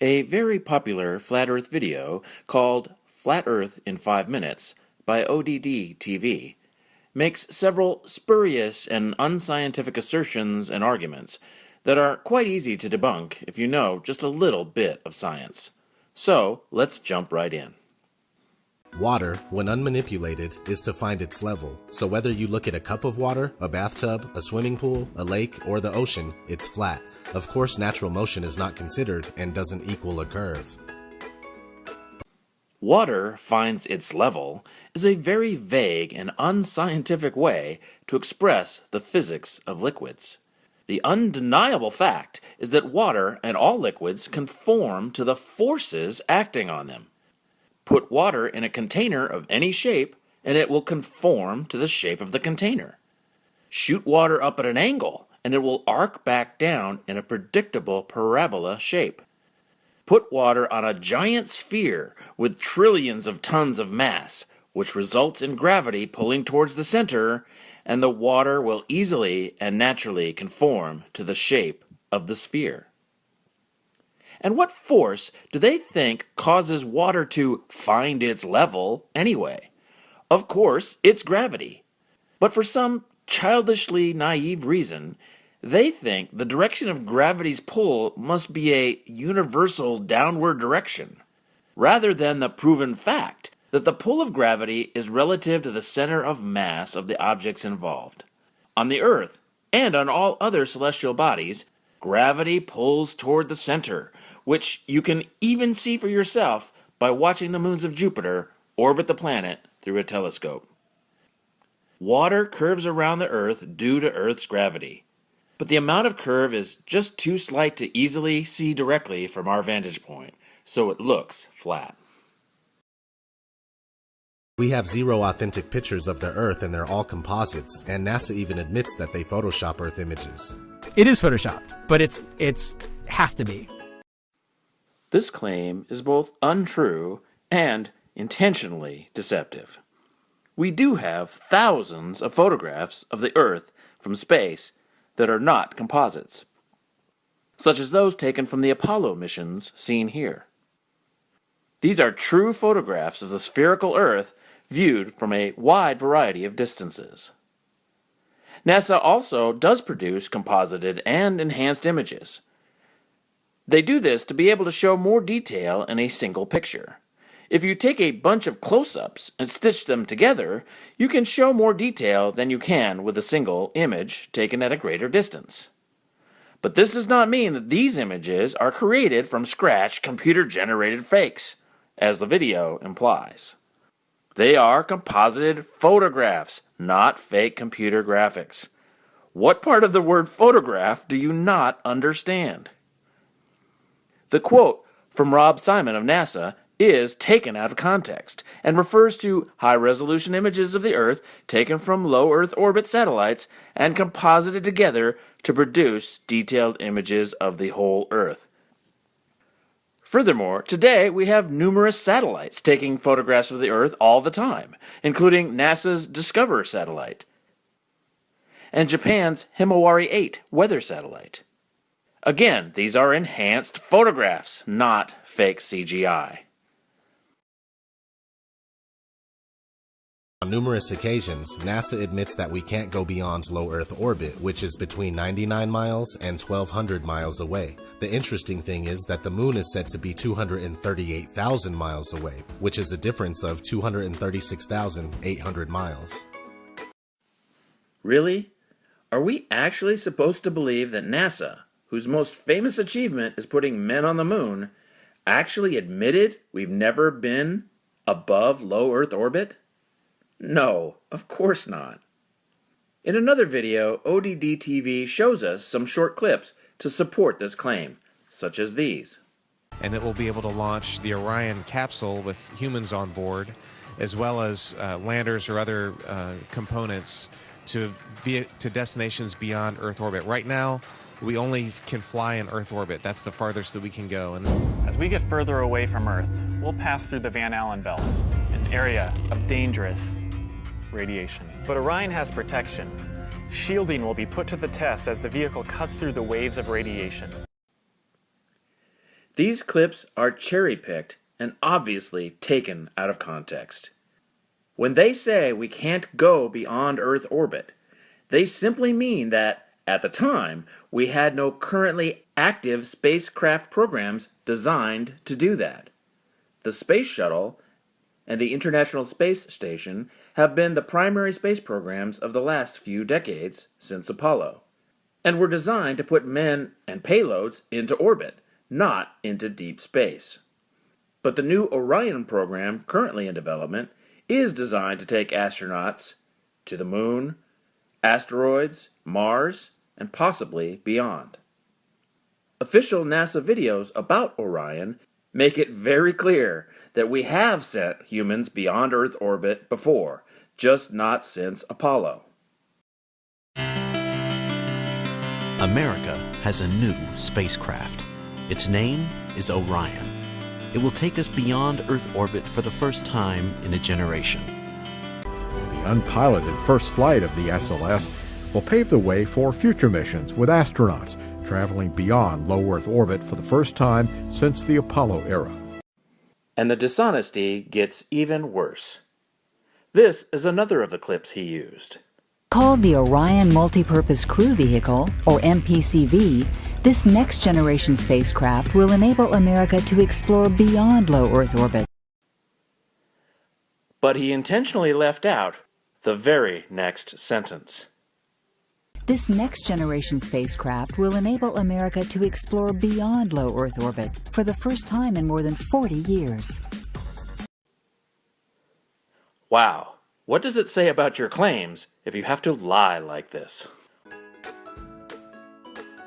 A very popular flat Earth video called Flat Earth in 5 Minutes by ODD TV makes several spurious and unscientific assertions and arguments that are quite easy to debunk if you know just a little bit of science. So, let's jump right in. Water, when unmanipulated, is to find its level. So whether you look at a cup of water, a bathtub, a swimming pool, a lake, or the ocean, it's flat. Of course, natural motion is not considered and doesn't equal a curve. Water finds its level is a very vague and unscientific way to express the physics of liquids. The undeniable fact is that water and all liquids conform to the forces acting on them. Put water in a container of any shape, and it will conform to the shape of the container. Shoot water up at an angle, and it will arc back down in a predictable parabola shape. Put water on a giant sphere with trillions of tons of mass, which results in gravity pulling towards the center, and the water will easily and naturally conform to the shape of the sphere. And what force do they think causes water to find its level anyway? Of course, it's gravity. But for some childishly naive reason, they think the direction of gravity's pull must be a universal downward direction, rather than the proven fact that the pull of gravity is relative to the center of mass of the objects involved. On the Earth, and on all other celestial bodies, gravity pulls toward the center, which you can even see for yourself by watching the moons of Jupiter orbit the planet through a telescope. Water curves around the Earth due to Earth's gravity, but the amount of curve is just too slight to easily see directly from our vantage point, so it looks flat. We have 0 authentic pictures of the Earth and they're all composites, and NASA even admits that they Photoshop Earth images. It is Photoshopped, but it's has to be. This claim is both untrue and intentionally deceptive. We do have thousands of photographs of the Earth from space that are not composites, such as those taken from the Apollo missions seen here. These are true photographs of the spherical Earth viewed from a wide variety of distances. NASA also does produce composited and enhanced images. They do this to be able to show more detail in a single picture. If you take a bunch of close-ups and stitch them together, you can show more detail than you can with a single image taken at a greater distance. But this does not mean that these images are created from scratch computer-generated fakes, as the video implies. They are composited photographs, not fake computer graphics. What part of the word photograph do you not understand? The quote from Rob Simon of NASA is taken out of context and refers to high-resolution images of the Earth taken from low Earth orbit satellites and composited together to produce detailed images of the whole Earth. Furthermore, today we have numerous satellites taking photographs of the Earth all the time, including NASA's Discover satellite and Japan's Himawari 8 weather satellite. Again, these are enhanced photographs, not fake CGI. On numerous occasions, NASA admits that we can't go beyond low Earth orbit, which is between 99 miles and 1,200 miles away. The interesting thing is that the moon is said to be 238,000 miles away, which is a difference of 236,800 miles. Really? Are we actually supposed to believe that NASA, whose most famous achievement is putting men on the moon, actually admitted we've never been above low Earth orbit? No, of course not. In another video, ODD TV shows us some short clips to support this claim, such as these. And it will be able to launch the Orion capsule with humans on board, as well as landers or other components to destinations beyond Earth orbit. Right now, we only can fly in Earth orbit. That's the farthest that we can go. And as we get further away from Earth, we'll pass through the Van Allen belts, an area of dangerous radiation. But Orion has protection. Shielding will be put to the test as the vehicle cuts through the waves of radiation. These clips are cherry-picked and obviously taken out of context. When they say we can't go beyond Earth orbit, they simply mean that, at the time, we had no currently active spacecraft programs designed to do that. The Space Shuttle and the International Space Station have been the primary space programs of the last few decades since Apollo, and were designed to put men and payloads into orbit, not into deep space. But the new Orion program currently in development is designed to take astronauts to the Moon, asteroids, Mars, and possibly beyond. Official NASA videos about Orion make it very clear that we have sent humans beyond Earth orbit before, just not since Apollo. America has a new spacecraft. Its name is Orion. It will take us beyond Earth orbit for the first time in a generation. The unpiloted first flight of the SLS will pave the way for future missions with astronauts traveling beyond low Earth orbit for the first time since the Apollo era. And the dishonesty gets even worse. This is another of the clips he used. Called the Orion Multipurpose Crew Vehicle, or MPCV, this next-generation spacecraft will enable America to explore beyond low Earth orbit. But he intentionally left out the very next sentence. This next-generation spacecraft will enable America to explore beyond low Earth orbit for the first time in more than 40 years. Wow, what does it say about your claims if you have to lie like this?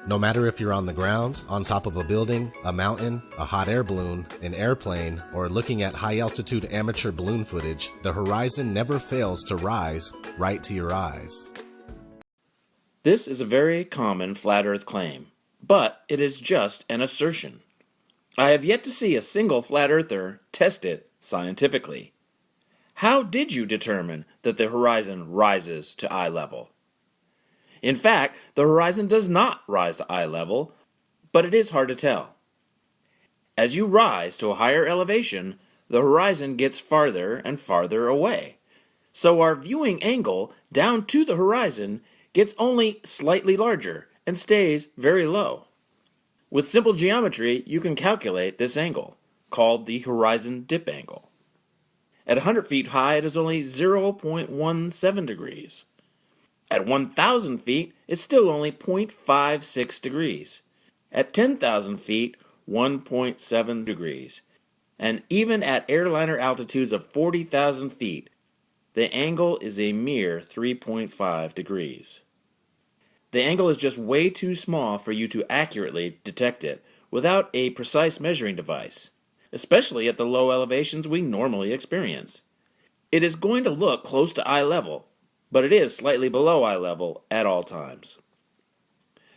No matter if you're on the ground, on top of a building, a mountain, a hot air balloon, an airplane, or looking at high-altitude amateur balloon footage, the horizon never fails to rise right to your eyes. This is a very common flat Earth claim, but it is just an assertion. I have yet to see a single flat earther test it scientifically. How did you determine that the horizon rises to eye level? In fact, the horizon does not rise to eye level, but it is hard to tell. As you rise to a higher elevation, the horizon gets farther and farther away. So our viewing angle down to the horizon gets only slightly larger and stays very low. With simple geometry, you can calculate this angle, called the horizon dip angle. At 100 feet high, it is only 0.17 degrees. At 1,000 feet, it's still only 0.56 degrees. At 10,000 feet, 1.7 degrees. And even at airliner altitudes of 40,000 feet, the angle is a mere 3.5 degrees. The angle is just way too small for you to accurately detect it without a precise measuring device, especially at the low elevations we normally experience. It is going to look close to eye level, but it is slightly below eye level at all times.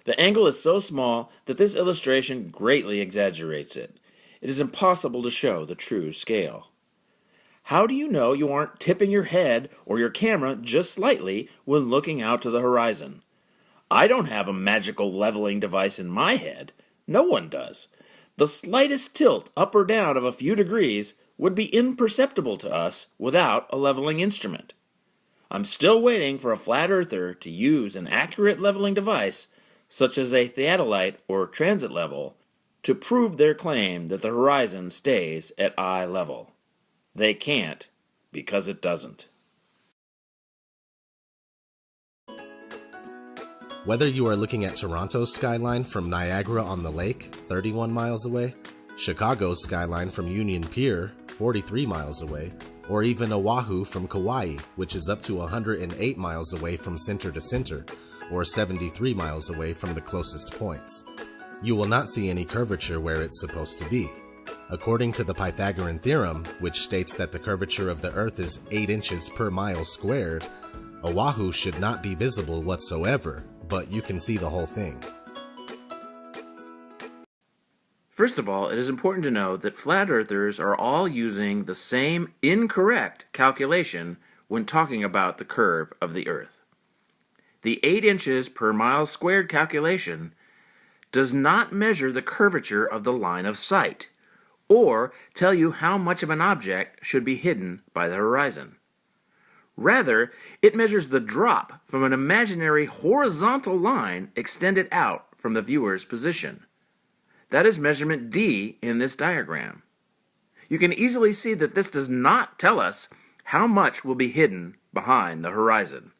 The angle is so small that this illustration greatly exaggerates it. It is impossible to show the true scale. How do you know you aren't tipping your head or your camera just slightly when looking out to the horizon? I don't have a magical leveling device in my head. No one does. The slightest tilt up or down of a few degrees would be imperceptible to us without a leveling instrument. I'm still waiting for a flat earther to use an accurate leveling device, such as a theodolite or transit level, to prove their claim that the horizon stays at eye level. They can't, because it doesn't. Whether you are looking at Toronto's skyline from Niagara-on-the-Lake, 31 miles away, Chicago's skyline from Union Pier, 43 miles away, or even Oahu from Kauai, which is up to 108 miles away from center to center, or 73 miles away from the closest points, you will not see any curvature where it's supposed to be. According to the Pythagorean theorem, which states that the curvature of the Earth is 8 inches per mile squared, Oahu should not be visible whatsoever, but you can see the whole thing. First of all, it is important to know that flat earthers are all using the same incorrect calculation when talking about the curve of the Earth. The 8 inches per mile squared calculation does not measure the curvature of the line of sight, or tell you how much of an object should be hidden by the horizon. Rather, it measures the drop from an imaginary horizontal line extended out from the viewer's position. That is measurement D in this diagram. You can easily see that this does not tell us how much will be hidden behind the horizon.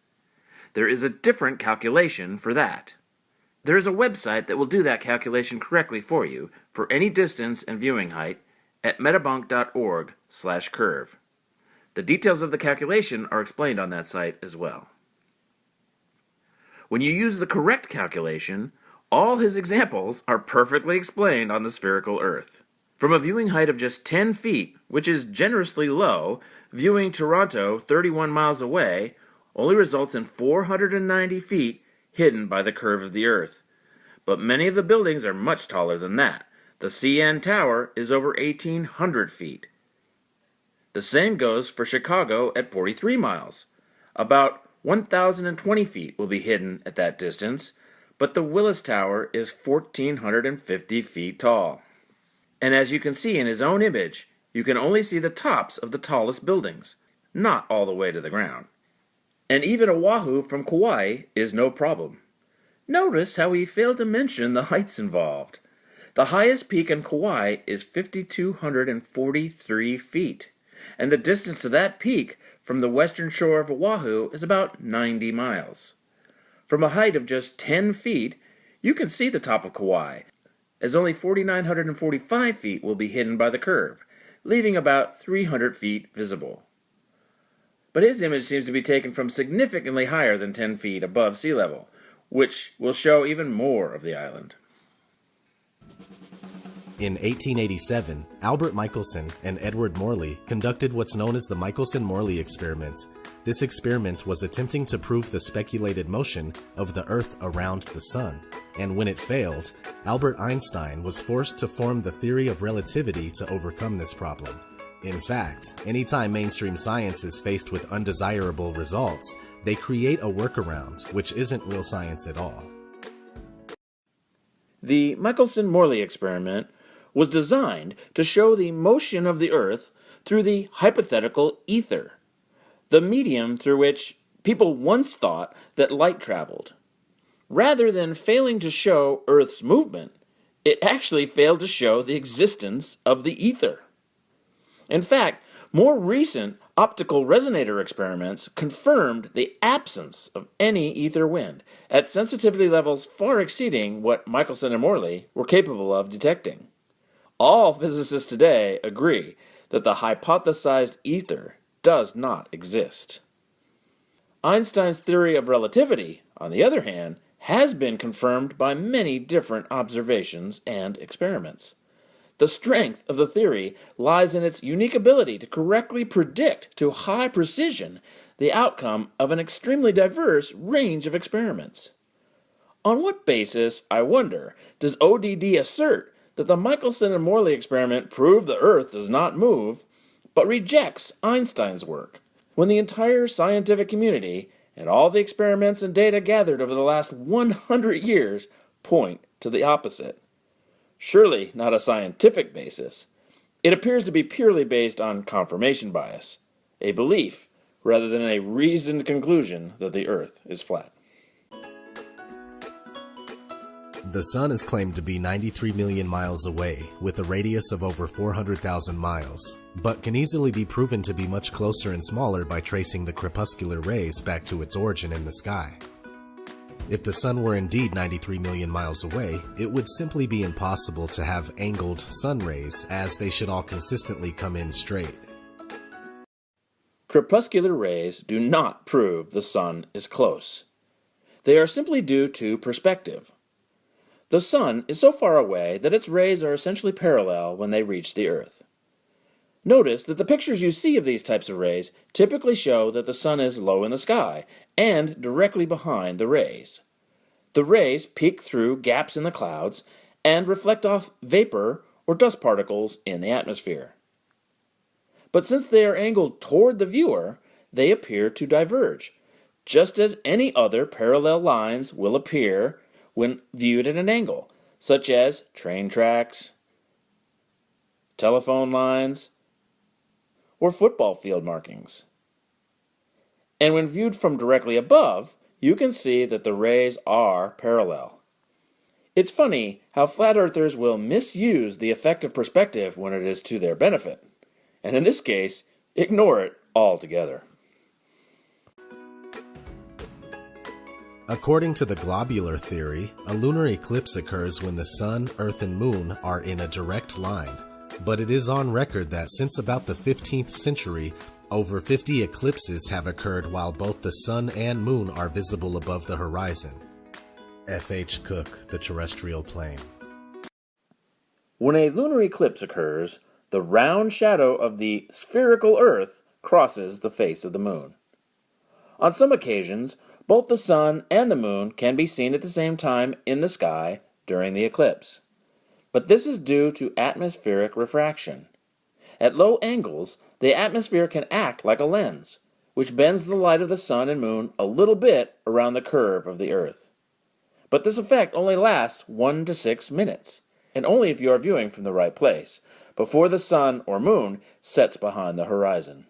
There is a different calculation for that. There is a website that will do that calculation correctly for you for any distance and viewing height at metabunk.org/curve. The details of the calculation are explained on that site as well. When you use the correct calculation, all his examples are perfectly explained on the spherical Earth. From a viewing height of just 10 feet, which is generously low, viewing Toronto 31 miles away only results in 490 feet hidden by the curve of the Earth. But many of the buildings are much taller than that. The CN Tower is over 1,800 feet. The same goes for Chicago at 43 miles. About 1,020 feet will be hidden at that distance, but the Willis Tower is 1,450 feet tall. And as you can see in his own image, you can only see the tops of the tallest buildings, not all the way to the ground. And even Oahu from Kauai is no problem. Notice how he failed to mention the heights involved. The highest peak in Kauai is 5,243 feet, and the distance to that peak from the western shore of Oahu is about 90 miles. From a height of just 10 feet, you can see the top of Kauai, as only 4,945 feet will be hidden by the curve, leaving about 300 feet visible. But his image seems to be taken from significantly higher than 10 feet above sea level, which will show even more of the island. In 1887, Albert Michelson and Edward Morley conducted what's known as the Michelson-Morley experiment. This experiment was attempting to prove the speculated motion of the Earth around the Sun, and when it failed, Albert Einstein was forced to form the theory of relativity to overcome this problem. In fact, anytime mainstream science is faced with undesirable results, they create a workaround, which isn't real science at all. The Michelson-Morley experiment was designed to show the motion of the Earth through the hypothetical ether, the medium through which people once thought that light traveled. Rather than failing to show Earth's movement, it actually failed to show the existence of the ether. In fact, more recent optical resonator experiments confirmed the absence of any ether wind at sensitivity levels far exceeding what Michelson and Morley were capable of detecting. All physicists today agree that the hypothesized ether does not exist. Einstein's theory of relativity, on the other hand, has been confirmed by many different observations and experiments. The strength of the theory lies in its unique ability to correctly predict to high precision the outcome of an extremely diverse range of experiments. On what basis, I wonder, does ODD assert that the Michelson and Morley experiment proved the Earth does not move, but rejects Einstein's work, when the entire scientific community and all the experiments and data gathered over the last 100 years point to the opposite? Surely not a scientific basis. It appears to be purely based on confirmation bias, a belief rather than a reasoned conclusion that the Earth is flat. The Sun is claimed to be 93 million miles away, with a radius of over 400,000 miles, but can easily be proven to be much closer and smaller by tracing the crepuscular rays back to its origin in the sky. If the Sun were indeed 93 million miles away, it would simply be impossible to have angled sun rays, as they should all consistently come in straight. Crepuscular rays do not prove the Sun is close. They are simply due to perspective. The Sun is so far away that its rays are essentially parallel when they reach the Earth. Notice that the pictures you see of these types of rays typically show that the Sun is low in the sky and directly behind the rays. The rays peek through gaps in the clouds and reflect off vapor or dust particles in the atmosphere. But since they are angled toward the viewer, they appear to diverge, just as any other parallel lines will appear when viewed at an angle. such as train tracks, telephone lines, or football field markings. And when viewed from directly above, you can see that the rays are parallel. It's funny how flat earthers will misuse the effective perspective when it is to their benefit, and in this case, ignore it altogether. According to the globular theory, a lunar eclipse occurs when the sun, earth, and moon are in a direct line. But it is on record that since about the 15th century, over 50 eclipses have occurred while both the sun and moon are visible above the horizon. F.H. Cook, The Terrestrial Plane. When a lunar eclipse occurs, the round shadow of the spherical Earth crosses the face of the moon. On some occasions, both the sun and the moon can be seen at the same time in the sky during the eclipse. But this is due to atmospheric refraction. At low angles, the atmosphere can act like a lens, which bends the light of the sun and moon a little bit around the curve of the Earth. But this effect only lasts 1 to 6 minutes, and only if you are viewing from the right place, before the sun or moon sets behind the horizon.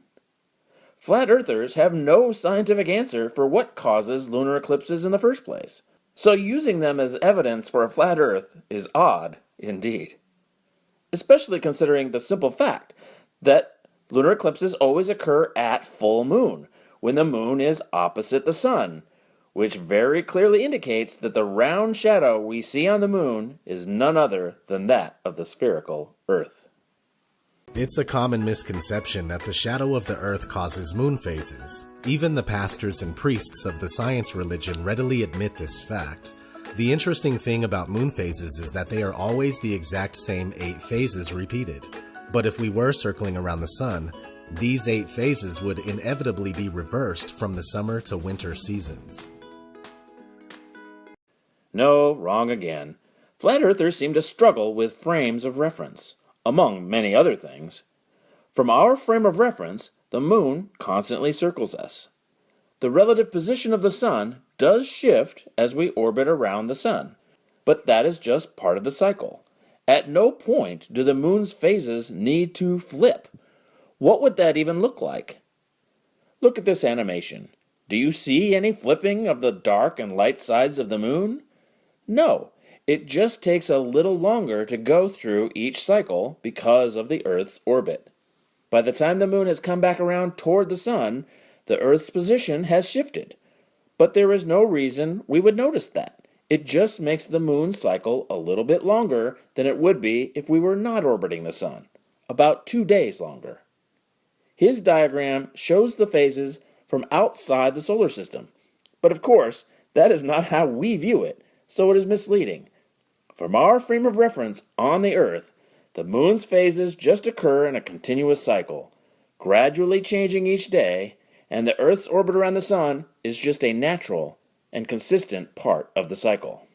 Flat earthers have no scientific answer for what causes lunar eclipses in the first place, so using them as evidence for a flat Earth is odd indeed. Especially considering the simple fact that lunar eclipses always occur at full moon, when the moon is opposite the sun, which very clearly indicates that the round shadow we see on the moon is none other than that of the spherical Earth. It's a common misconception that the shadow of the Earth causes moon phases. Even the pastors and priests of the science religion readily admit this fact. The interesting thing about moon phases is that they are always the exact same 8 phases repeated. But if we were circling around the sun, these 8 phases would inevitably be reversed from the summer to winter seasons. No, wrong again. Flat earthers seem to struggle with frames of reference, among many other things. From our frame of reference, the moon constantly circles us. The relative position of the sun does shift as we orbit around the sun, but that is just part of the cycle. At no point do the moon's phases need to flip. What would that even look like? Look at this animation. Do you see any flipping of the dark and light sides of the moon? No, it just takes a little longer to go through each cycle because of the Earth's orbit. By the time the moon has come back around toward the sun, the Earth's position has shifted. But there is no reason we would notice that. It just makes the moon's cycle a little bit longer than it would be if we were not orbiting the sun, about 2 days longer. His diagram shows the phases from outside the solar system. But of course, that is not how we view it, so it is misleading. From our frame of reference on the Earth, the moon's phases just occur in a continuous cycle, gradually changing each day, and the Earth's orbit around the sun is just a natural and consistent part of the cycle.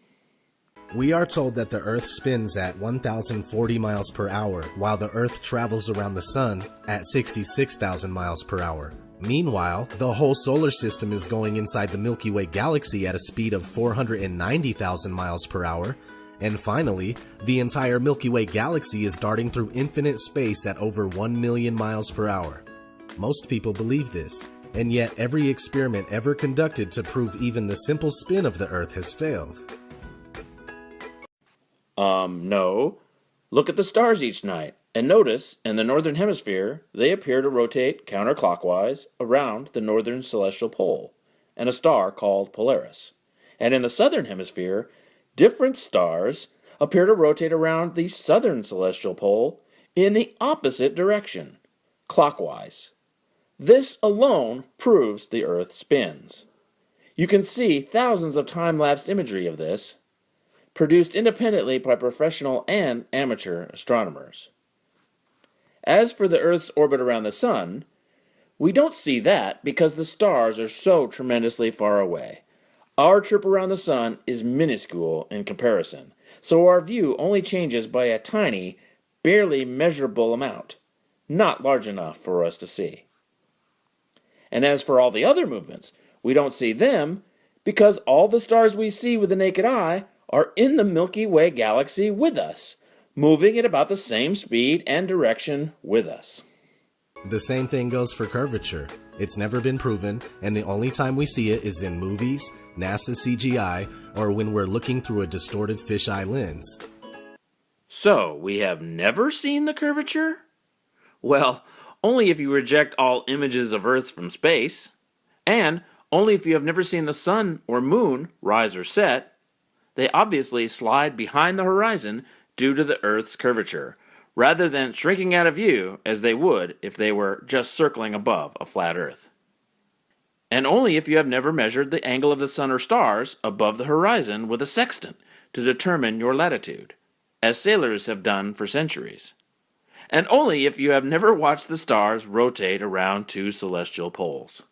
We are told that the Earth spins at 1,040 miles per hour, while the Earth travels around the sun at 66,000 miles per hour. Meanwhile, the whole solar system is going inside the Milky Way galaxy at a speed of 490,000 miles per hour. And finally, the entire Milky Way galaxy is darting through infinite space at over 1 million miles per hour. Most people believe this, and yet every experiment ever conducted to prove even the simple spin of the Earth has failed. No. Look at the stars each night, and notice, in the northern hemisphere, they appear to rotate counterclockwise around the northern celestial pole, and a star called Polaris. And in the southern hemisphere, different stars appear to rotate around the southern celestial pole in the opposite direction, clockwise. This alone proves the Earth spins. You can see thousands of time-lapse imagery of this, produced independently by professional and amateur astronomers. As for the Earth's orbit around the sun, we don't see that because the stars are so tremendously far away. Our trip around the sun is minuscule in comparison, so our view only changes by a tiny, barely measurable amount, not large enough for us to see. And as for all the other movements, we don't see them because all the stars we see with the naked eye are in the Milky Way galaxy with us, moving at about the same speed and direction with us. The same thing goes for curvature. It's never been proven, and the only time we see it is in movies, NASA CGI, or when we're looking through a distorted fisheye lens. So, we have never seen the curvature? Well, only if you reject all images of Earth from space, and only if you have never seen the sun or moon rise or set. They obviously slide behind the horizon due to the Earth's curvature, rather than shrinking out of view as they would if they were just circling above a flat Earth. And only if you have never measured the angle of the sun or stars above the horizon with a sextant to determine your latitude, as sailors have done for centuries. And only if you have never watched the stars rotate around two celestial poles.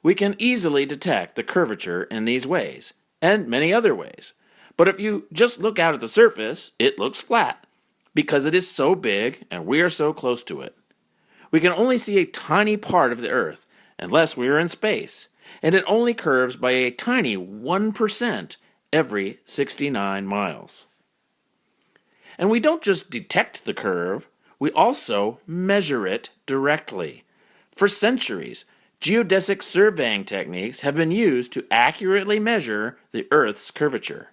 We can easily detect the curvature in these ways, and many other ways. But if you just look out at the surface, it looks flat, because it is so big and we are so close to it. We can only see a tiny part of the Earth, unless we are in space, and it only curves by a tiny 1% every 69 miles. And we don't just detect the curve, we also measure it directly. For centuries, geodesic surveying techniques have been used to accurately measure the Earth's curvature,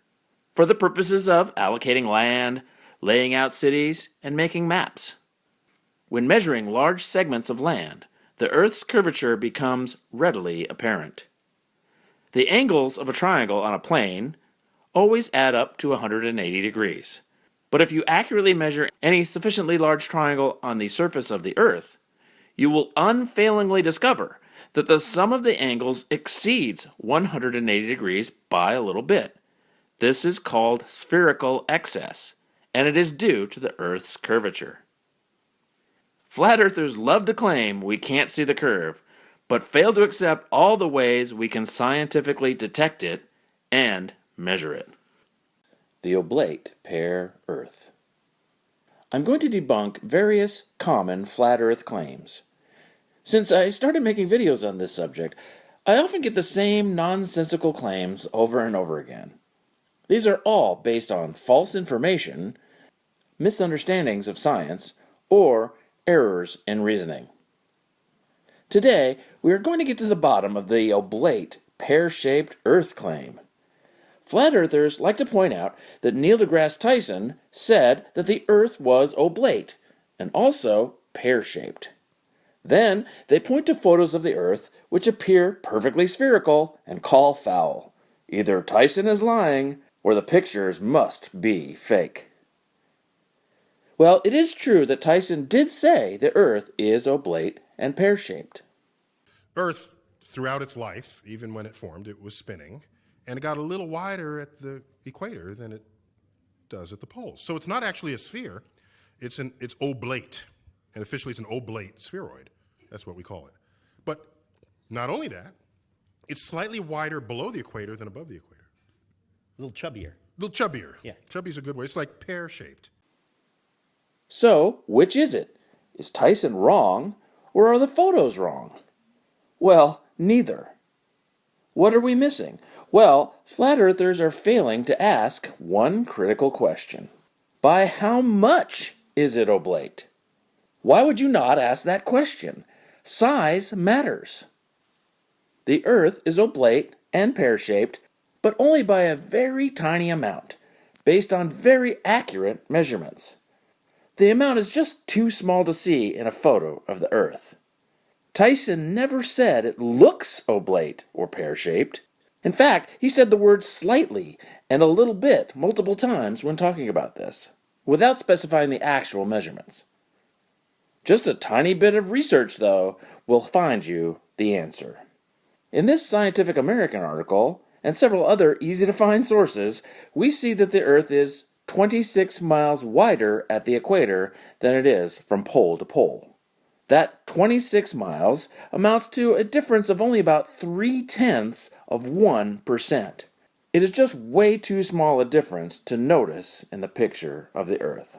for the purposes of allocating land, laying out cities, and making maps. When measuring large segments of land, the Earth's curvature becomes readily apparent. The angles of a triangle on a plane always add up to 180 degrees. But if you accurately measure any sufficiently large triangle on the surface of the Earth, you will unfailingly discover that the sum of the angles exceeds 180 degrees by a little bit. This is called spherical excess, and it is due to the Earth's curvature. Flat earthers love to claim we can't see the curve, but fail to accept all the ways we can scientifically detect it and measure it. The Oblate Pear Earth. I'm going to debunk various common flat Earth claims. Since I started making videos on this subject, I often get the same nonsensical claims over and over again. These are all based on false information, misunderstandings of science, or errors in reasoning. Today, we are going to get to the bottom of the Oblate pear-shaped Earth claim. Flat earthers like to point out that Neil deGrasse Tyson said that the Earth was oblate and also pear-shaped. Then they point to photos of the Earth which appear perfectly spherical and call foul. Either Tyson is lying or the pictures must be fake. Well, it is true that Tyson did say the Earth is oblate and pear-shaped. Earth, throughout its life, even when it formed, it was spinning. And it got a little wider at the equator than it does at the poles. So it's not actually a sphere, it's oblate. And officially it's an oblate spheroid. That's what we call it. But not only that, it's slightly wider below the equator than above the equator. A little chubbier. A little chubbier. Yeah. Chubby's a good way. It's like pear-shaped. So, which is it? Is Tyson wrong, or are the photos wrong? Well, neither. What are we missing? Well, flat earthers are failing to ask one critical question. By how much is it oblate? Why would you not ask that question? Size matters. The Earth is oblate and pear-shaped, but only by a very tiny amount, based on very accurate measurements. The amount is just too small to see in a photo of the Earth. Tyson never said it looks oblate or pear-shaped. In fact, he said the words slightly and a little bit multiple times when talking about this, without specifying the actual measurements. Just a tiny bit of research, though, will find you the answer. In this Scientific American article, and several other easy-to-find sources, we see that the Earth is 26 miles wider at the equator than it is from pole to pole. That 26 miles amounts to a difference of only about 0.3%. It is just way too small a difference to notice in the picture of the Earth.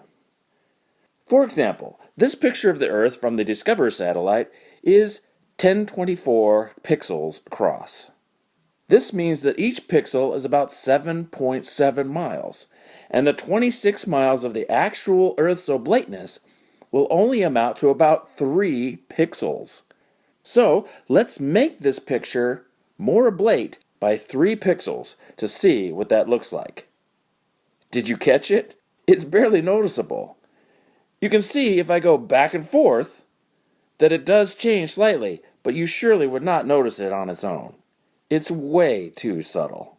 For example, this picture of the Earth from the Discover satellite is 1024 pixels across. This means that each pixel is about 7.7 miles, and the 26 miles of the actual Earth's oblateness will only amount to about 3 pixels. So let's make this picture more oblate by 3 pixels to see what that looks like. Did you catch it? It's barely noticeable. You can see if I go back and forth that it does change slightly, but you surely would not notice it on its own. It's way too subtle.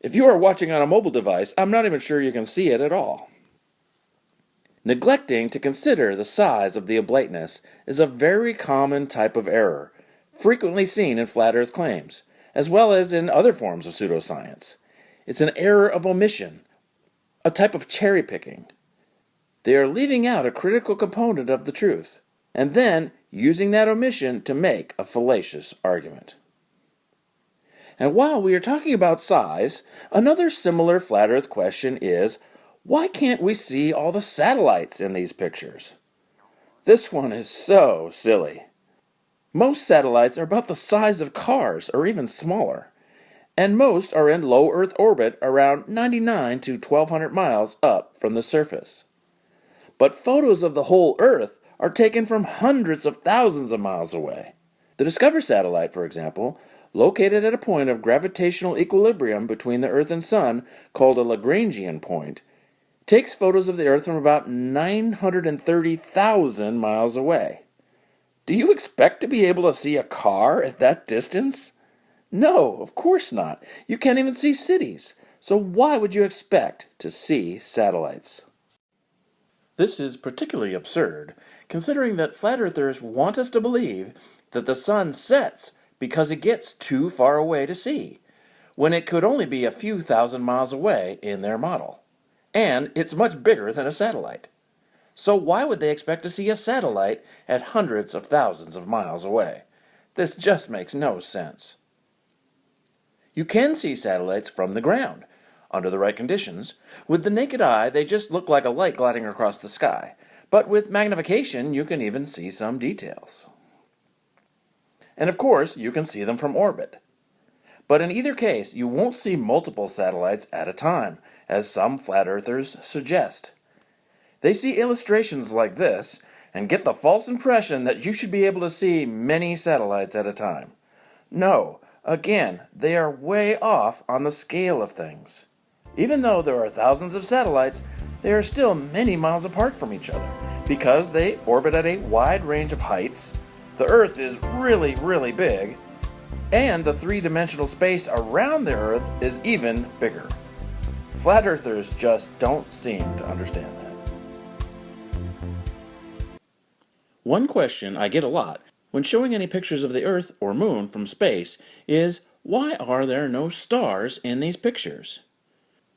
If you are watching on a mobile device, I'm not even sure you can see it at all. Neglecting to consider the size of the oblateness is a very common type of error, frequently seen in flat Earth claims, as well as in other forms of pseudoscience. It's an error of omission, a type of cherry picking. They are leaving out a critical component of the truth, and then using that omission to make a fallacious argument. And while we are talking about size, another similar flat Earth question is, why can't we see all the satellites in these pictures? This one is so silly. Most satellites are about the size of cars or even smaller, and most are in low Earth orbit around 99 to 1200 miles up from the surface. But photos of the whole Earth are taken from hundreds of thousands of miles away. The Discover satellite, for example, located at a point of gravitational equilibrium between the Earth and Sun called a Lagrangian point, takes photos of the Earth from about 930,000 miles away. Do you expect to be able to see a car at that distance? No, of course not. You can't even see cities. So why would you expect to see satellites? This is particularly absurd, considering that flat earthers want us to believe that the sun sets because it gets too far away to see, when it could only be a few thousand miles away in their model. And it's much bigger than a satellite. So why would they expect to see a satellite at hundreds of thousands of miles away? This just makes no sense. You can see satellites from the ground, under the right conditions. With the naked eye, they just look like a light gliding across the sky. But with magnification, you can even see some details. And of course, you can see them from orbit. But in either case, you won't see multiple satellites at a time, as some flat earthers suggest. They see illustrations like this and get the false impression that you should be able to see many satellites at a time. No, again, they are way off on the scale of things. Even though there are thousands of satellites, they are still many miles apart from each other because they orbit at a wide range of heights, the Earth is really, really big, and the three-dimensional space around the Earth is even bigger. Flat earthers just don't seem to understand that. One question I get a lot when showing any pictures of the Earth or Moon from space is, why are there no stars in these pictures?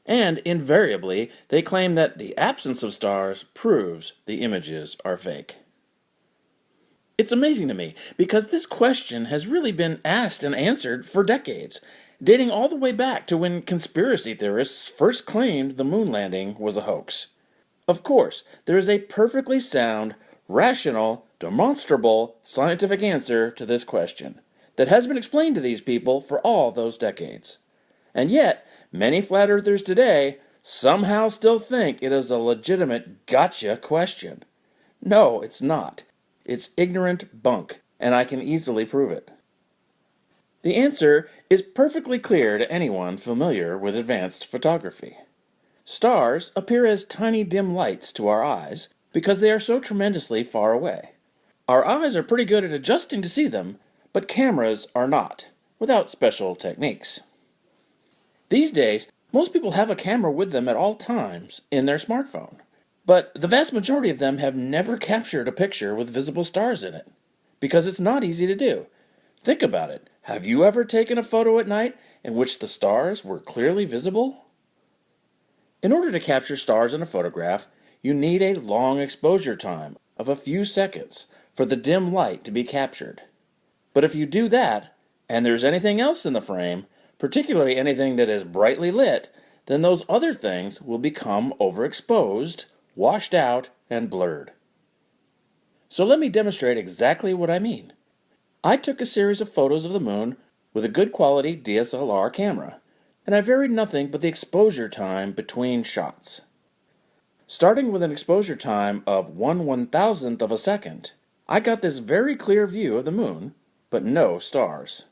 And invariably, they claim that the absence of stars proves the images are fake. It's amazing to me, because this question has really been asked and answered for decades, dating all the way back to when conspiracy theorists first claimed the moon landing was a hoax. Of course, there is a perfectly sound, rational, demonstrable, scientific answer to this question that has been explained to these people for all those decades. And yet, many flat earthers today somehow still think it is a legitimate gotcha question. No, it's not. It's ignorant bunk, and I can easily prove it. The answer is perfectly clear to anyone familiar with advanced photography. Stars appear as tiny dim lights to our eyes because they are so tremendously far away. Our eyes are pretty good at adjusting to see them, but cameras are not, without special techniques. These days, most people have a camera with them at all times in their smartphone. But the vast majority of them have never captured a picture with visible stars in it, because it's not easy to do. Think about it. Have you ever taken a photo at night in which the stars were clearly visible? In order to capture stars in a photograph, you need a long exposure time of a few seconds for the dim light to be captured. But if you do that, and there's anything else in the frame, particularly anything that is brightly lit, then those other things will become overexposed, washed out, and blurred. So let me demonstrate exactly what I mean. I took a series of photos of the moon with a good quality DSLR camera, and I varied nothing but the exposure time between shots. Starting with an exposure time of 1/1000th of a second, I got this very clear view of the moon, but no stars.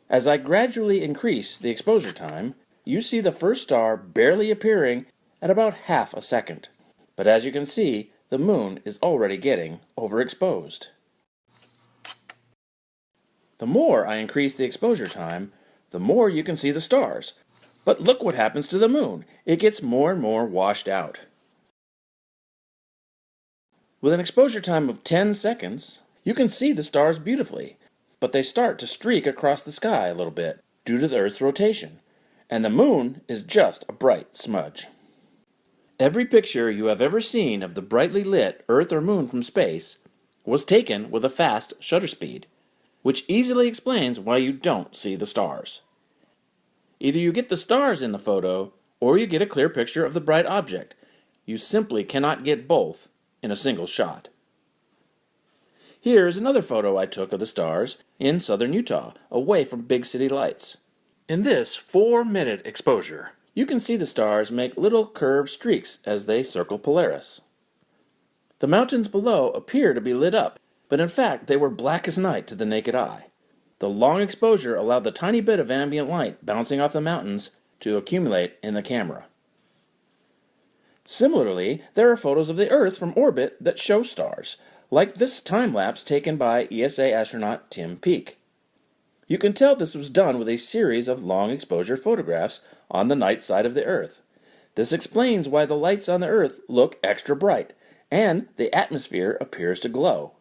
As I gradually increase the exposure time, you see the first star barely appearing at about half a second. But as you can see, the moon is already getting overexposed. The more I increase the exposure time, the more you can see the stars. But look what happens to the moon. It gets more and more washed out. With an exposure time of 10 seconds, you can see the stars beautifully, but they start to streak across the sky a little bit due to the Earth's rotation, and the moon is just a bright smudge. Every picture you have ever seen of the brightly lit Earth or moon from space was taken with a fast shutter speed, which easily explains why you don't see the stars. Either you get the stars in the photo, or you get a clear picture of the bright object. You simply cannot get both in a single shot. Here's another photo I took of the stars in southern Utah, away from big city lights. In this 4-minute exposure, you can see the stars make little curved streaks as they circle Polaris. The mountains below appear to be lit up, but in fact they were black as night to the naked eye. The long exposure allowed the tiny bit of ambient light bouncing off the mountains to accumulate in the camera. Similarly, there are photos of the Earth from orbit that show stars, like this time-lapse taken by ESA astronaut Tim Peake. You can tell this was done with a series of long exposure photographs on the night side of the Earth. This explains why the lights on the Earth look extra bright, and the atmosphere appears to glow.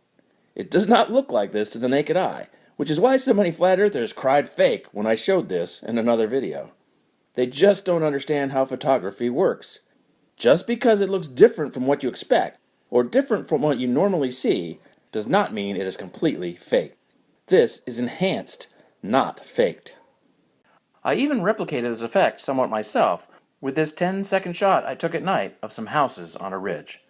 It does not look like this to the naked eye, which is why so many flat earthers cried fake when I showed this in another video. They just don't understand how photography works. Just because it looks different from what you expect, or different from what you normally see, does not mean it is completely fake. This is enhanced, not faked. I even replicated this effect somewhat myself with this 10-second shot I took at night of some houses on a ridge.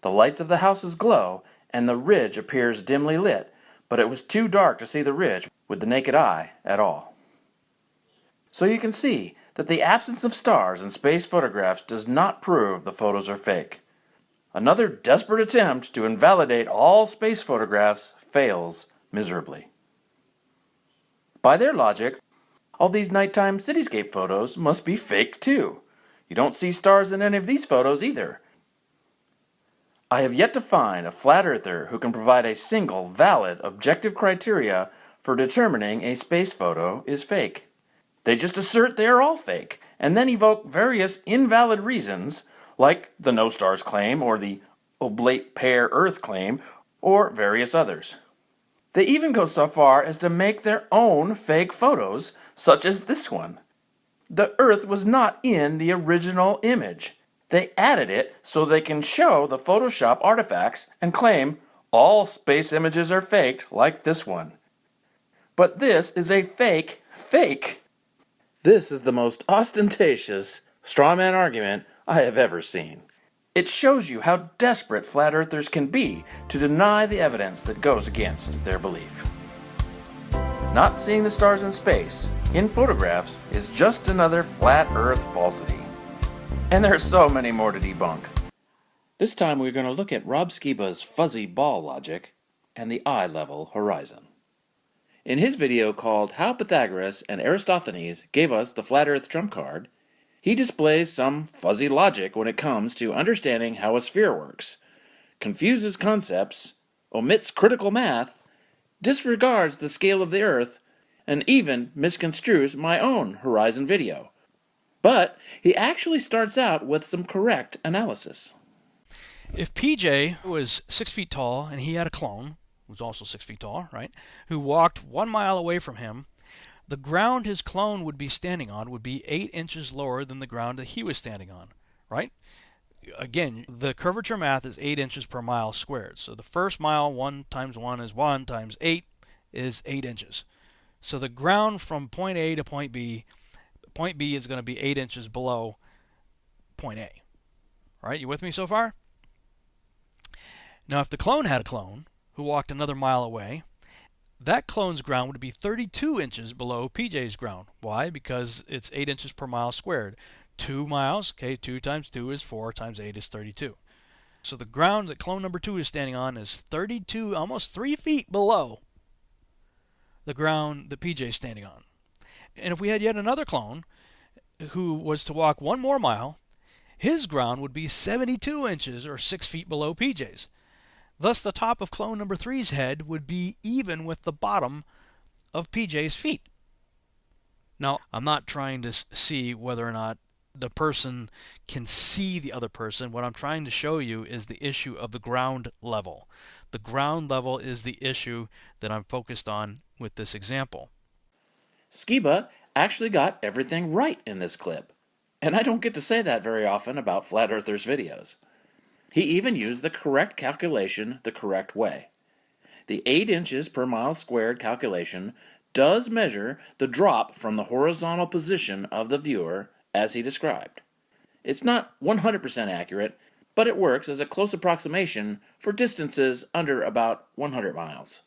The lights of the houses glow, and the ridge appears dimly lit, but it was too dark to see the ridge with the naked eye at all. So you can see that the absence of stars in space photographs does not prove the photos are fake. Another desperate attempt to invalidate all space photographs fails miserably. By their logic, all these nighttime cityscape photos must be fake too. You don't see stars in any of these photos either. I have yet to find a flat earther who can provide a single valid objective criteria for determining a space photo is fake. They just assert they are all fake, and then evoke various invalid reasons, like the no stars claim, or the Oblate Pear Earth claim, or various others. They even go so far as to make their own fake photos, such as this one. The Earth was not in the original image. They added it so they can show the Photoshop artifacts and claim all space images are faked like this one. But this is a fake. This is the most ostentatious strawman argument I have ever seen. It shows you how desperate flat earthers can be to deny the evidence that goes against their belief. Not seeing the stars in space in photographs is just another flat earth falsity. And there are so many more to debunk. This time we're going to look at Rob Skiba's fuzzy ball logic and the eye-level horizon. In his video called How Pythagoras and Eratosthenes Gave Us the Flat Earth Trump Card, he displays some fuzzy logic when it comes to understanding how a sphere works, confuses concepts, omits critical math, disregards the scale of the Earth, and even misconstrues my own horizon video. But he actually starts out with some correct analysis. If PJ was 6 feet tall and he had a clone, who's also 6 feet tall, right, who walked 1 mile away from him, the ground his clone would be standing on would be 8 inches lower than the ground that he was standing on, right? Again, the curvature math is 8 inches per mile squared. So the first mile, 1 times 1 is 1 times 8 is 8 inches. So the ground from point A to point B is going to be 8 inches below point A, All right, you with me so far? Now, if the clone had a clone who walked another mile away, that clone's ground would be 32 inches below PJ's ground. Why? Because it's 8 inches per mile squared. 2 miles, okay, 2 times 2 is 4 times 8 is 32. So the ground that clone number 2 is standing on is 32, almost 3 feet below the ground that PJ is standing on. And if we had yet another clone who was to walk 1 more mile, his ground would be 72 inches or 6 feet below PJ's. Thus, the top of clone number 3's head would be even with the bottom of PJ's feet. Now, I'm not trying to see whether or not the person can see the other person. What I'm trying to show you is the issue of the ground level. The ground level is the issue that I'm focused on with this example. Skiba actually got everything right in this clip. And I don't get to say that very often about Flat Earthers' videos. He even used the correct calculation the correct way. The 8 inches per mile squared calculation does measure the drop from the horizontal position of the viewer as he described. It's not 100% accurate, but it works as a close approximation for distances under about 100 miles.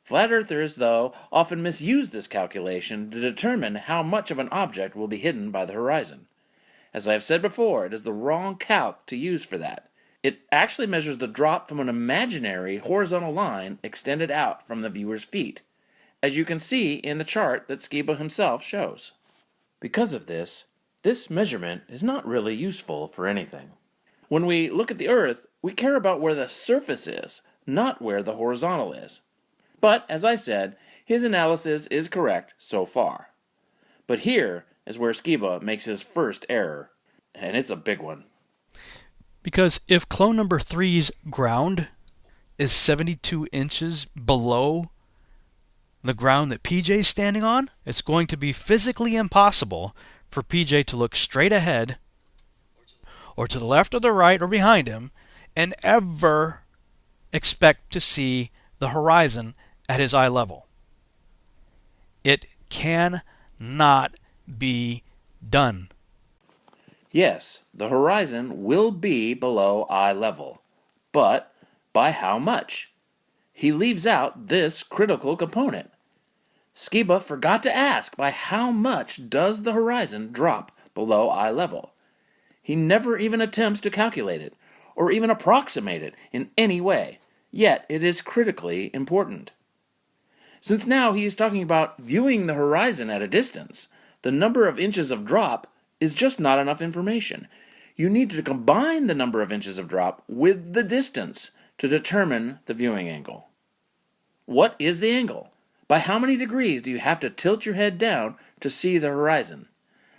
Flat Earthers, though, often misuse this calculation to determine how much of an object will be hidden by the horizon. As I have said before, it is the wrong calc to use for that. It actually measures the drop from an imaginary horizontal line extended out from the viewer's feet, as you can see in the chart that Skiba himself shows. Because of this measurement is not really useful for anything. When we look at the Earth, we care about where the surface is, not where the horizontal is. But, as I said, his analysis is correct so far. But here is where Skiba makes his first error, and it's a big one. Because if clone number 3's ground is 72 inches below the ground that PJ's standing on, it's going to be physically impossible for PJ to look straight ahead or to the left or the right or behind him and ever expect to see the horizon at his eye level. It cannot be done. Yes, the horizon will be below eye level, but by how much? He leaves out this critical component. Skiba forgot to ask by how much does the horizon drop below eye level. He never even attempts to calculate it, or even approximate it in any way, yet it is critically important. Since now he is talking about viewing the horizon at a distance, the number of inches of drop is just not enough information. You need to combine the number of inches of drop with the distance to determine the viewing angle. What is the angle? By how many degrees do you have to tilt your head down to see the horizon?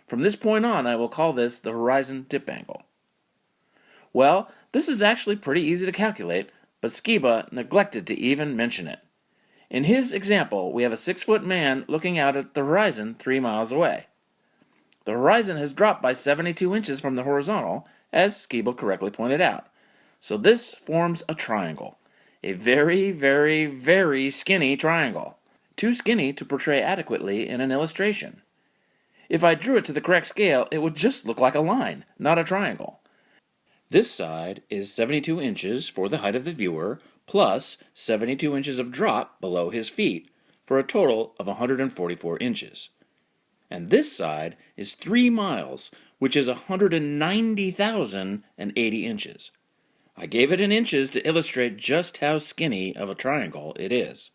From this point on, I will call this the horizon dip angle. Well, this is actually pretty easy to calculate, but Skiba neglected to even mention it. In his example, we have a 6-foot man looking out at the horizon 3 miles away. The horizon has dropped by 72 inches from the horizontal, as Skiba correctly pointed out. So this forms a triangle. A very, very, very skinny triangle. Too skinny to portray adequately in an illustration. If I drew it to the correct scale, it would just look like a line, not a triangle. This side is 72 inches for the height of the viewer, plus 72 inches of drop below his feet, for a total of 144 inches. And this side is 3 miles, which is 190,080 inches. I gave it in inches to illustrate just how skinny of a triangle it is.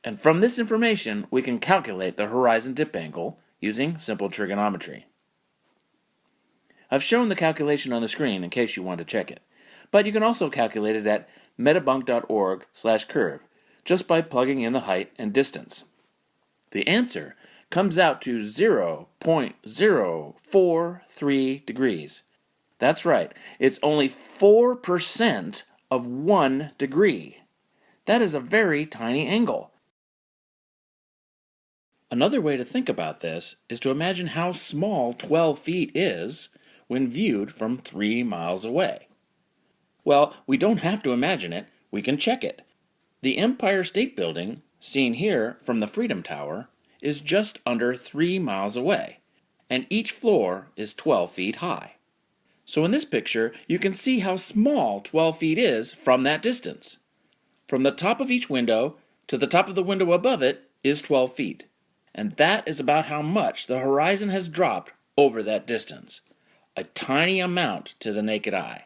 And from this information, we can calculate the horizon dip angle using simple trigonometry. I've shown the calculation on the screen in case you want to check it, but you can also calculate it at metabunk.org/curve just by plugging in the height and distance. The answer comes out to 0.043 degrees. That's right, it's only 4% of 1 degree. That is a very tiny angle. Another way to think about this is to imagine how small 12 feet is when viewed from 3 miles away. Well, we don't have to imagine it, we can check it. The Empire State Building, seen here from the Freedom Tower, is just under 3 miles away, and each floor is 12 feet high. So in this picture, you can see how small 12 feet is from that distance. From the top of each window to the top of the window above it is 12 feet. And that is about how much the horizon has dropped over that distance. A tiny amount to the naked eye.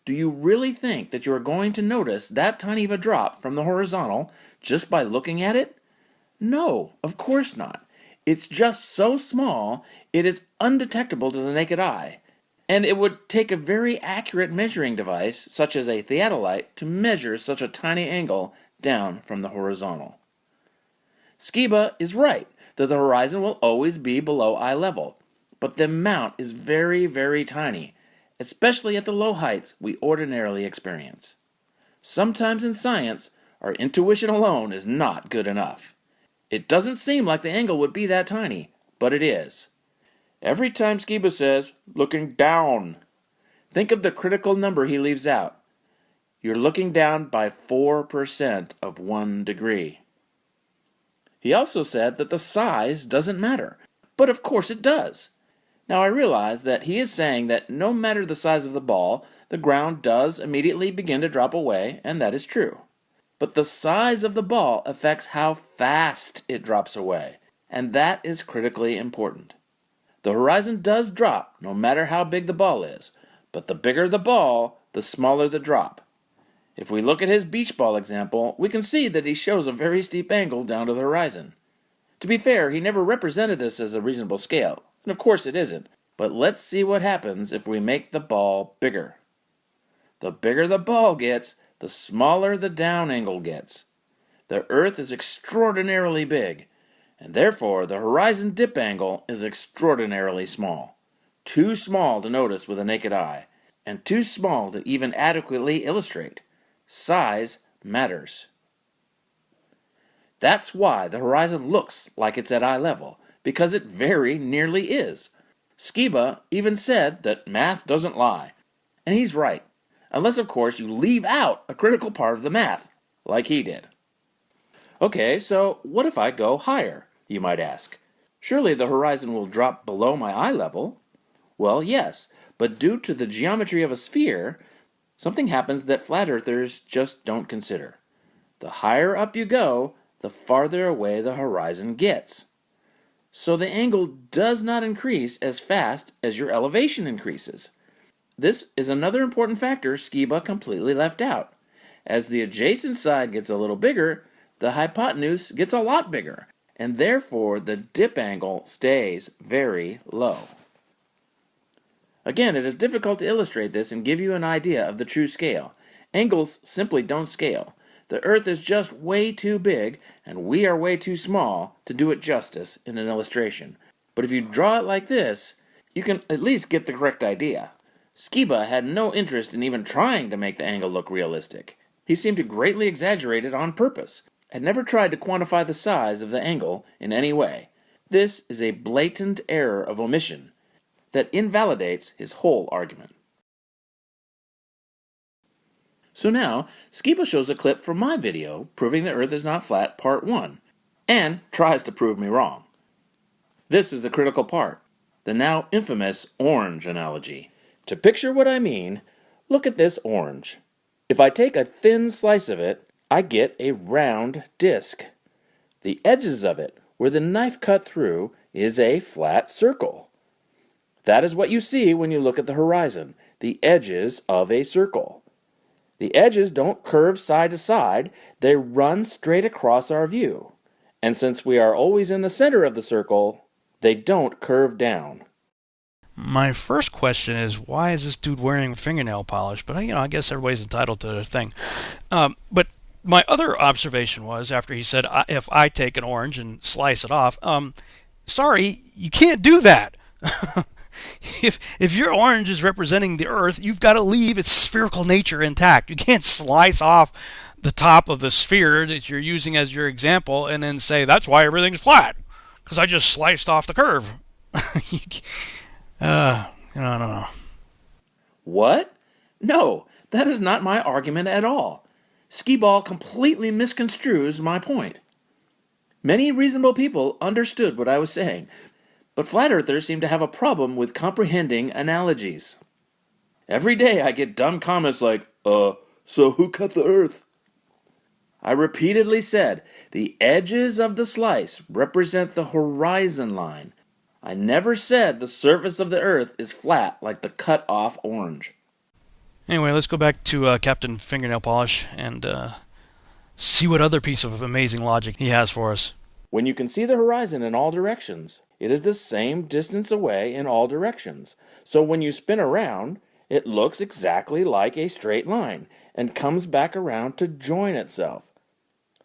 Do you really think that you are going to notice that tiny of a drop from the horizontal just by looking at it? No, of course not. It's just so small, it is undetectable to the naked eye. And it would take a very accurate measuring device, such as a theodolite, to measure such a tiny angle down from the horizontal. Skiba is right that the horizon will always be below eye level, but the amount is very, very tiny, especially at the low heights we ordinarily experience. Sometimes in science, our intuition alone is not good enough. It doesn't seem like the angle would be that tiny, but it is. Every time Skiba says, looking down, think of the critical number he leaves out. You're looking down by 4% of 1 degree. He also said that the size doesn't matter, but of course it does. Now I realize that he is saying that no matter the size of the ball, the ground does immediately begin to drop away, and that is true. But the size of the ball affects how fast it drops away, and that is critically important. The horizon does drop no matter how big the ball is, but the bigger the ball, the smaller the drop. If we look at his beach ball example, we can see that he shows a very steep angle down to the horizon. To be fair, he never represented this as a reasonable scale, and of course it isn't, but let's see what happens if we make the ball bigger. The bigger the ball gets, the smaller the down angle gets. The Earth is extraordinarily big, and therefore the horizon dip angle is extraordinarily small. Too small to notice with the naked eye, and too small to even adequately illustrate. Size matters. That's why the horizon looks like it's at eye level, because it very nearly is. Skiba even said that math doesn't lie, and he's right, unless of course you leave out a critical part of the math, like he did. Okay, so what if I go higher, you might ask? Surely the horizon will drop below my eye level. Well, yes, but due to the geometry of a sphere, something happens that flat earthers just don't consider. The higher up you go, the farther away the horizon gets. So the angle does not increase as fast as your elevation increases. This is another important factor Skiba completely left out. As the adjacent side gets a little bigger, the hypotenuse gets a lot bigger, and therefore the dip angle stays very low. Again, it is difficult to illustrate this and give you an idea of the true scale. Angles simply don't scale. The Earth is just way too big, and we are way too small to do it justice in an illustration. But if you draw it like this, you can at least get the correct idea. Skiba had no interest in even trying to make the angle look realistic. He seemed to greatly exaggerate it on purpose, and never tried to quantify the size of the angle in any way. This is a blatant error of omission that invalidates his whole argument. So now, Skiba shows a clip from my video proving the Earth is not flat, part 1, and tries to prove me wrong. This is the critical part, the now infamous orange analogy. To picture what I mean, look at this orange. If I take a thin slice of it, I get a round disc. The edges of it, where the knife cut through, is a flat circle. That is what you see when you look at the horizon, the edges of a circle. The edges don't curve side to side, they run straight across our view. And since we are always in the center of the circle, they don't curve down. My first question is, why is this dude wearing fingernail polish? But I guess everybody's entitled to their thing. But my other observation was, after he said, if I take an orange and slice it off, sorry, you can't do that. If your orange is representing the Earth, you've got to leave its spherical nature intact. You can't slice off the top of the sphere that you're using as your example and then say, that's why everything's flat, because I just sliced off the curve. I don't know. What? No, that is not my argument at all. Skiball completely misconstrues my point. Many reasonable people understood what I was saying, but flat earthers seem to have a problem with comprehending analogies. Every day I get dumb comments like, so who cut the Earth? I repeatedly said the edges of the slice represent the horizon line. I never said the surface of the Earth is flat like the cut off orange. Anyway, let's go back to Captain Fingernail Polish and see what other piece of amazing logic he has for us. When you can see the horizon in all directions, it is the same distance away in all directions. So when you spin around, it looks exactly like a straight line and comes back around to join itself.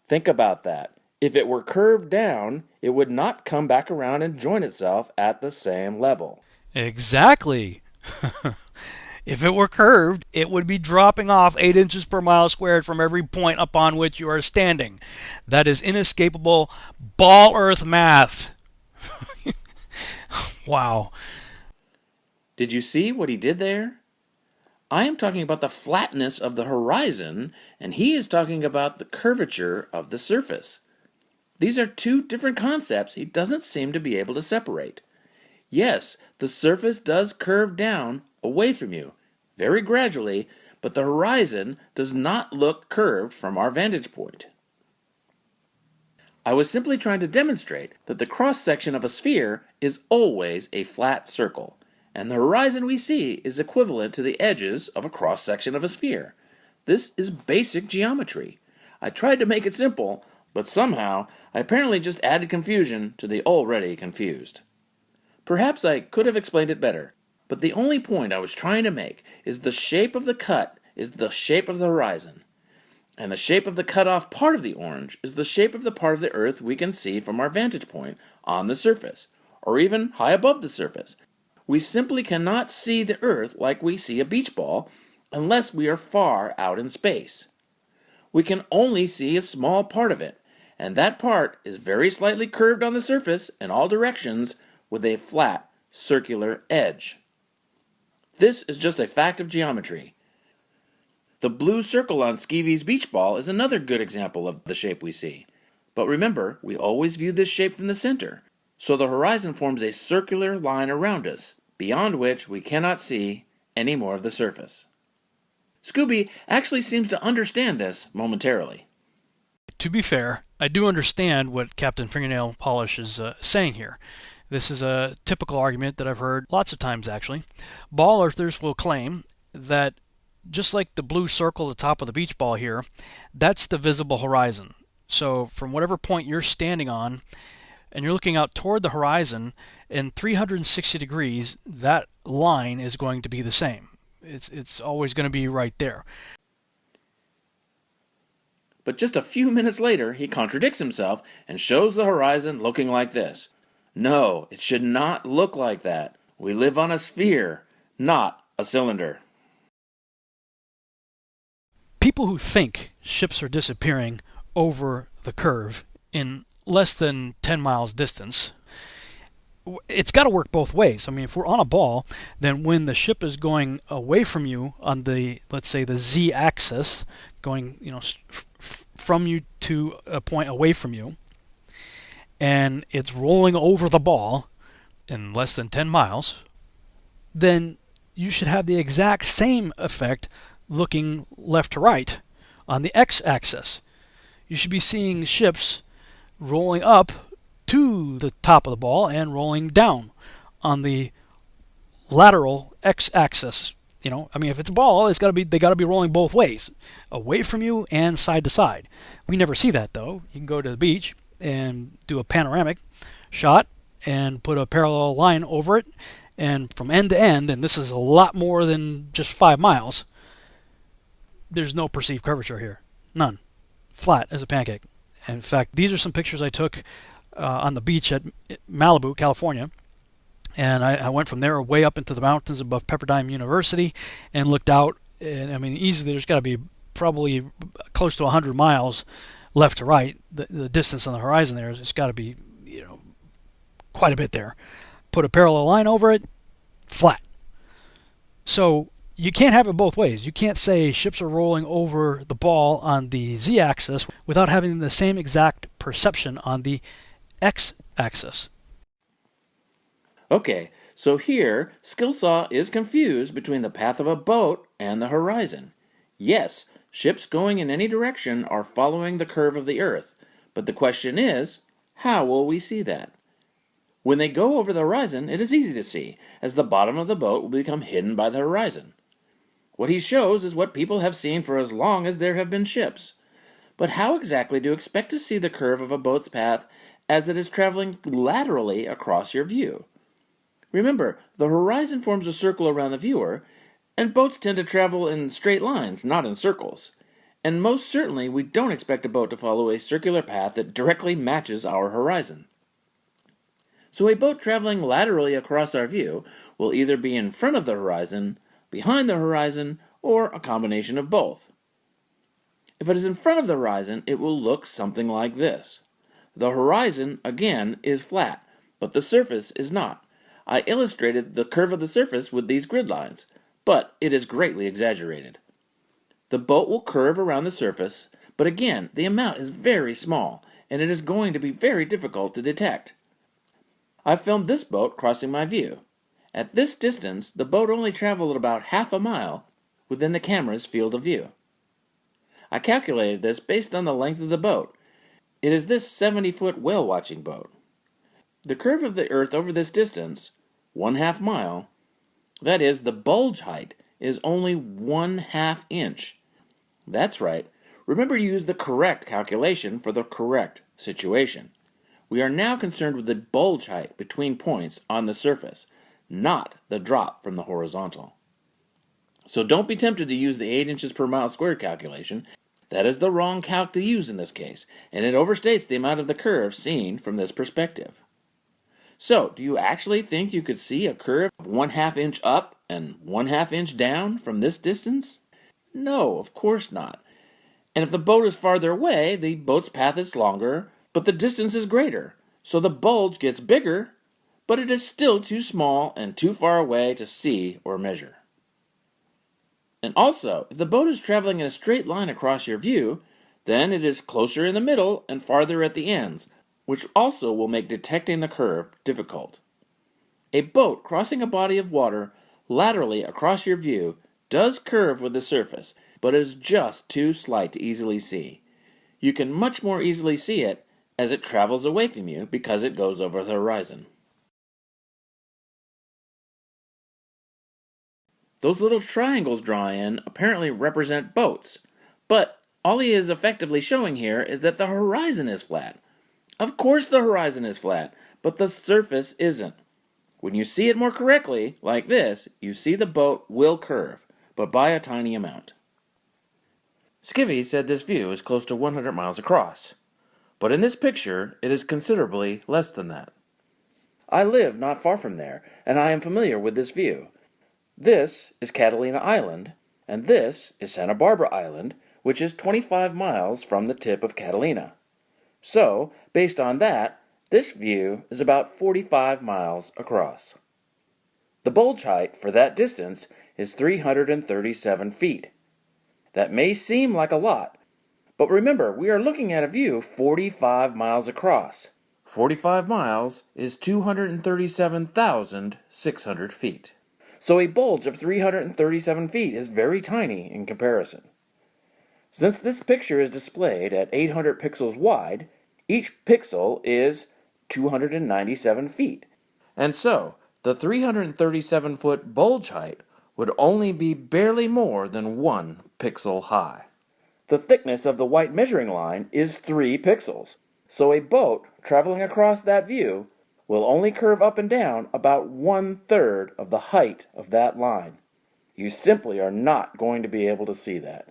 Think about that. If it were curved down, it would not come back around and join itself at the same level. Exactly. If it were curved, it would be dropping off 8 inches per mile squared from every point upon which you are standing. That is inescapable ball earth math. Wow. Did you see what he did there? I am talking about the flatness of the horizon, and he is talking about the curvature of the surface. These are two different concepts he doesn't seem to be able to separate. Yes, the surface does curve down away from you, very gradually, but the horizon does not look curved from our vantage point. I was simply trying to demonstrate that the cross-section of a sphere is always a flat circle, and the horizon we see is equivalent to the edges of a cross-section of a sphere. This is basic geometry. I tried to make it simple, but somehow I apparently just added confusion to the already confused. Perhaps I could have explained it better, but the only point I was trying to make is the shape of the cut is the shape of the horizon, and the shape of the cut-off part of the orange is the shape of the part of the Earth we can see from our vantage point on the surface, or even high above the surface. We simply cannot see the Earth like we see a beach ball unless we are far out in space. We can only see a small part of it, and that part is very slightly curved on the surface in all directions with a flat, circular edge. This is just a fact of geometry. The blue circle on Skiba's beach ball is another good example of the shape we see. But remember, we always view this shape from the center, so the horizon forms a circular line around us, beyond which we cannot see any more of the surface. Scooby actually seems to understand this momentarily. To be fair, I do understand what Captain Fingernail Polish is saying here. This is a typical argument that I've heard lots of times, actually. Ball earthers will claim that just like the blue circle at the top of the beach ball here, that's the visible horizon. So from whatever point you're standing on, and you're looking out toward the horizon, in 360 degrees, that line is going to be the same. It's always going to be right there. But just a few minutes later, he contradicts himself and shows the horizon looking like this. No, it should not look like that. We live on a sphere, not a cylinder. People who think ships are disappearing over the curve in less than 10 miles distance, it's got to work both ways. I mean, if we're on a ball, then when the ship is going away from you on the, let's say, the z-axis, going, from you to a point away from you, and it's rolling over the ball in less than 10 miles, then you should have the exact same effect looking left to right on the x-axis. You should be seeing ships rolling up to the top of the ball and rolling down on the lateral x-axis. If it's a ball, they got to be rolling both ways, away from you and side to side. We never see that though. You can go to the beach and do a panoramic shot and put a parallel line over it, and from end to end, and this is a lot more than just 5 miles, there's no perceived curvature here. None. Flat as a pancake. In fact, these are some pictures I took on the beach at Malibu, California. And I went from there way up into the mountains above Pepperdine University and looked out. And easily there's got to be probably close to 100 miles left to right. The distance on the horizon there, it's got to be, quite a bit there. Put a parallel line over it, flat. So you can't have it both ways. You can't say ships are rolling over the ball on the z-axis without having the same exact perception on the x-axis. Okay, So here, Skillsaw is confused between the path of a boat and the horizon. Yes, ships going in any direction are following the curve of the Earth, but the question is, how will we see that? When they go over the horizon, it is easy to see, as the bottom of the boat will become hidden by the horizon. What he shows is what people have seen for as long as there have been ships. But how exactly do you expect to see the curve of a boat's path as it is traveling laterally across your view? Remember, the horizon forms a circle around the viewer, and boats tend to travel in straight lines, not in circles. And most certainly, we don't expect a boat to follow a circular path that directly matches our horizon. So a boat traveling laterally across our view will either be in front of the horizon, behind the horizon, or a combination of both. If it is in front of the horizon, it will look something like this. The horizon, again, is flat, but the surface is not. I illustrated the curve of the surface with these grid lines, but it is greatly exaggerated. The boat will curve around the surface, but again, the amount is very small, and it is going to be very difficult to detect. I filmed this boat crossing my view. At this distance, the boat only traveled about half a mile within the camera's field of view. I calculated this based on the length of the boat. It is this 70-foot whale-watching boat. The curve of the Earth over this distance, 1/2 mile, that is, the bulge height, is only 1/2 inch. That's right. Remember to use the correct calculation for the correct situation. We are now concerned with the bulge height between points on the surface, not the drop from the horizontal. So don't be tempted to use the 8 inches per mile squared calculation. That is the wrong calc to use in this case, and it overstates the amount of the curve seen from this perspective. So, do you actually think you could see a curve of 1/2 inch up and 1/2 inch down from this distance? No, of course not. And if the boat is farther away, the boat's path is longer, but the distance is greater. So the bulge gets bigger, but it is still too small and too far away to see or measure. And also, if the boat is traveling in a straight line across your view, then it is closer in the middle and farther at the ends, which also will make detecting the curve difficult. A boat crossing a body of water laterally across your view does curve with the surface, but is just too slight to easily see. You can much more easily see it as it travels away from you because it goes over the horizon. Those little triangles drawn in apparently represent boats, but all he is effectively showing here is that the horizon is flat. Of course the horizon is flat, but the surface isn't. When you see it more correctly, like this, you see the boat will curve, but by a tiny amount. Skiba said this view is close to 100 miles across, but in this picture it is considerably less than that. I live not far from there, and I am familiar with this view. This is Catalina Island, and this is Santa Barbara Island, which is 25 miles from the tip of Catalina. So, based on that, this view is about 45 miles across. The bulge height for that distance is 337 feet. That may seem like a lot, but remember, we are looking at a view 45 miles across. 45 miles is 237,600 feet. So a bulge of 337 feet is very tiny in comparison. Since this picture is displayed at 800 pixels wide, each pixel is 297 feet. And so, the 337-foot bulge height would only be barely more than 1 pixel high. The thickness of the white measuring line is 3 pixels, so a boat traveling across that view will only curve up and down about 1/3 of the height of that line. You simply are not going to be able to see that.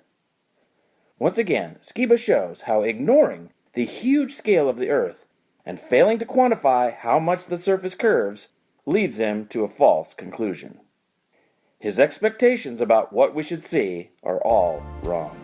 Once again, Skiba shows how ignoring the huge scale of the Earth and failing to quantify how much the surface curves leads him to a false conclusion. His expectations about what we should see are all wrong.